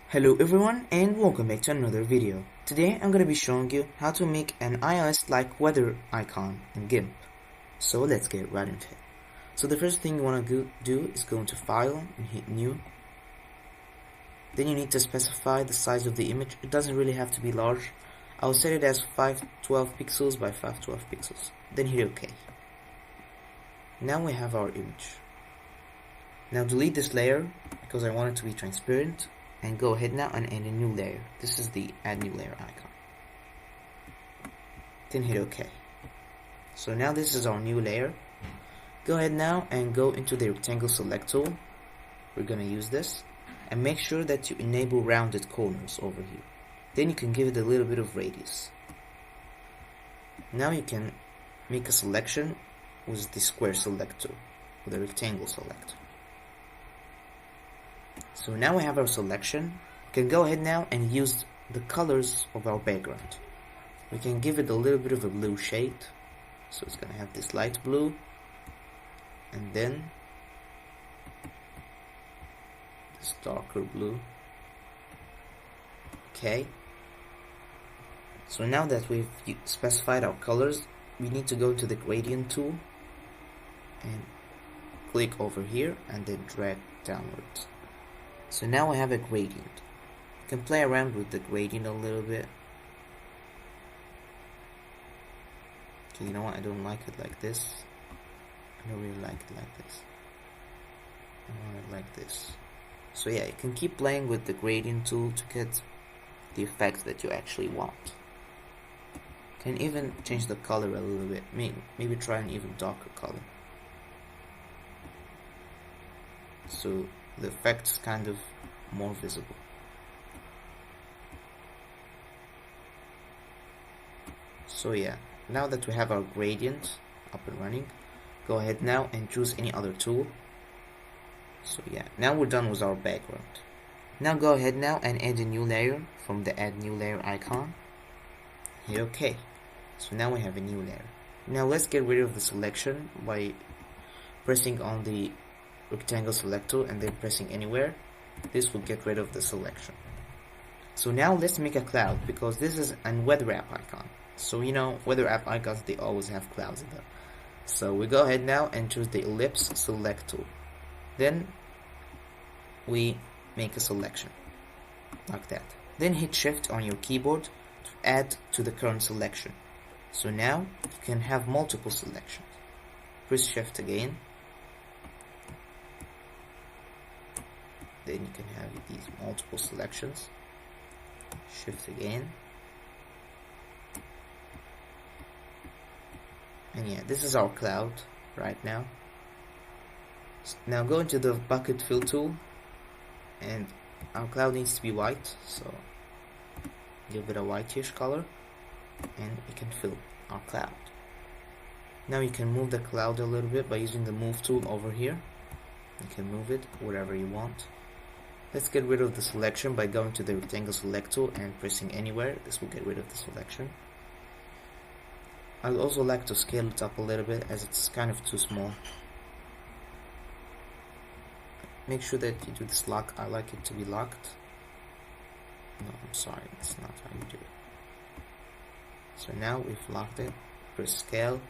Hello everyone and welcome back to another video. Today I'm going to be showing you how to make an iOS-like weather icon in Gimp. So let's get right into it. So the first thing you want to do is go into File and hit New. Then you need to specify the size of the image. It doesn't really have to be large. I'll set it as 512 pixels by 512 pixels. Then hit OK. Now we have our image. Now delete this layer because I want it to be transparent. And go ahead now and add a new layer. This is the add new layer icon. Then hit OK. So now this is our new layer. Go ahead now and go into the rectangle select tool. We're gonna use this. And make sure that you enable rounded corners over here. Then you can give it a little bit of radius. Now you can make a selection with the square select tool, with the rectangle select. So now we have our selection. We can go ahead now and use the colors of our background. We can give it a little bit of a blue shade. So it's gonna have this light blue. And then this darker blue. Okay. So now that we've specified our colors, we need to go to the gradient tool and click over here and then drag downwards. So now I have a gradient. You can play around with the gradient a little bit. Okay, you know what? I don't like it like this. I don't really like it like this. I want it like this. So yeah, you can keep playing with the gradient tool to get the effects that you actually want. You can even change the color a little bit. Maybe try an even darker color. So the effect is kind of more visible. So yeah, now that we have our gradient up and running, go ahead now and choose any other tool. So yeah, now we're done with our background. Now go ahead now and add a new layer from the add new layer icon. Hit OK. So now we have a new layer. Now let's get rid of the selection by pressing on the rectangle select tool and then pressing anywhere. This will get rid of the selection. So now let's make a cloud, because this is a weather app icon. So you know, weather app icons, they always have clouds in them. So we go ahead now and choose the ellipse select tool. Then we make a selection like that. Then hit shift on your keyboard to add to the current selection. So now you can have multiple selections. Press shift again. Then you can have these multiple selections. Shift again. And yeah, this is our cloud right now. Now go into the bucket fill tool, and our cloud needs to be white, so give it a whitish color and we can fill our cloud. Now you can move the cloud a little bit by using the move tool over here. You can move it wherever you want. Let's get rid of the selection by going to the rectangle select tool and pressing anywhere. This will get rid of the selection. I'd also like to scale it up a little bit as it's kind of too small. Make sure that you do this lock. I like it to be locked. No, I'm sorry, that's not how you do it. So now we've locked it. Press scale.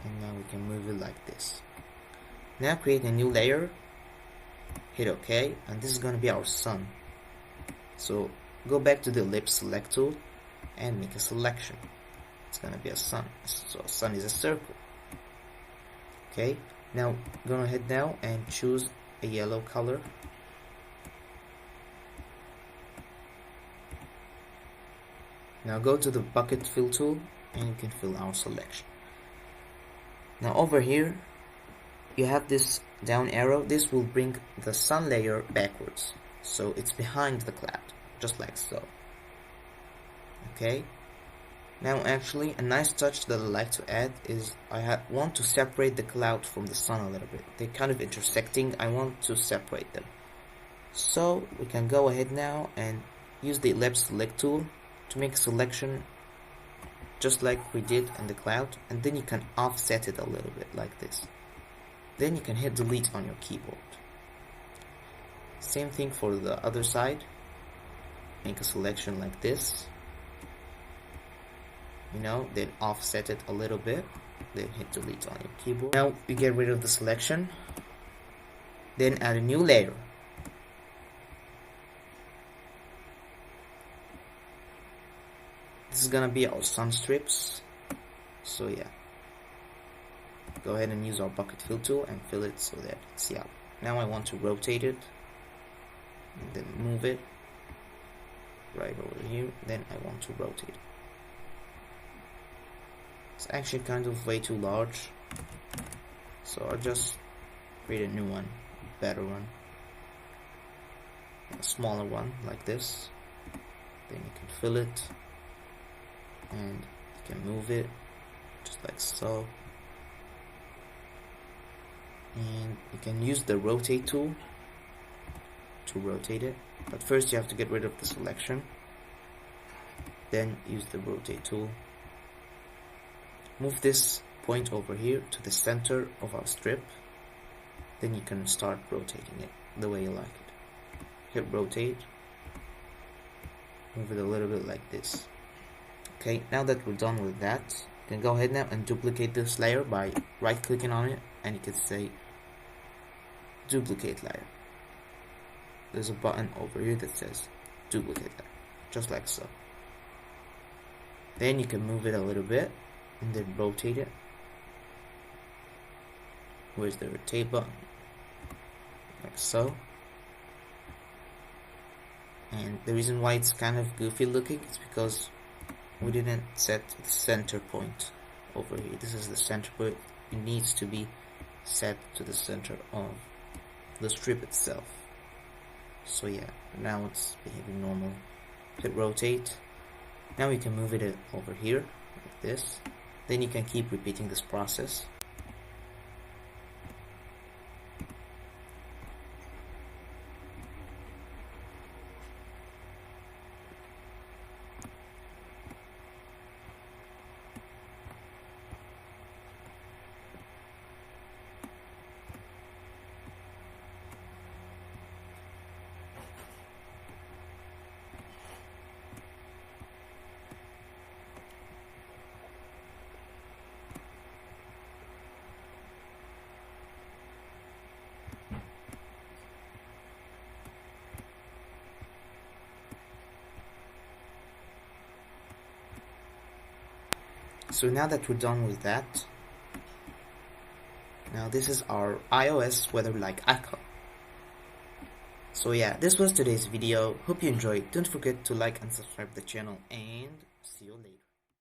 And now we can move it like this. Now create a new layer. Hit OK, and this is going to be our sun. So go back to the ellipse select tool and make a selection. It's going to be a sun. So sun is a circle. Okay, now go ahead now and choose a yellow color. Now go to the bucket fill tool and you can fill our selection. Now over here you have this down arrow. This will bring the sun layer backwards, so it's behind the cloud, just like so. Okay, now actually a nice touch that I like to add is I want to separate the cloud from the sun a little bit. They're kind of intersecting. I want to separate them. So we can go ahead now and use the ellipse select tool to make a selection just like we did in the cloud, and then you can offset it a little bit like this. Then you can hit delete on your keyboard. Same thing for the other side. Make a selection like this, you know, then offset it a little bit, then hit delete on your keyboard. Now we get rid of the selection, then add a new layer. This is gonna be our sun strips. So yeah, go ahead and use our bucket fill tool and fill it so that it's out. Now I want to rotate it and then move it right over here. Then I want to rotate it. It's actually kind of way too large, so I'll just create a new one, better one, a smaller one like this. Then you can fill it and you can move it just like so, and you can use the rotate tool to rotate it, but first you have to get rid of the selection, then use the rotate tool. Move this point over here to the center of our strip, then you can start rotating it the way you like it. Hit rotate, move it a little bit like this. Okay, now that we're done with that, you can go ahead now and duplicate this layer by right clicking on it, and you can say duplicate layer. There's a button over here that says duplicate layer, just like so. Then you can move it a little bit and then rotate it. Where's the rotate button? Like so. And the reason why it's kind of goofy looking is because we didn't set the center point over here. This is the center point. It needs to be set to the center of the strip itself. So yeah, now it's behaving normal. Hit rotate. Now we can move it over here like this. Then you can keep repeating this process. So now that we're done with that, now this is our iOS weather-like icon. So yeah, this was today's video. Hope you enjoyed. Don't forget to like and subscribe the channel, and see you later.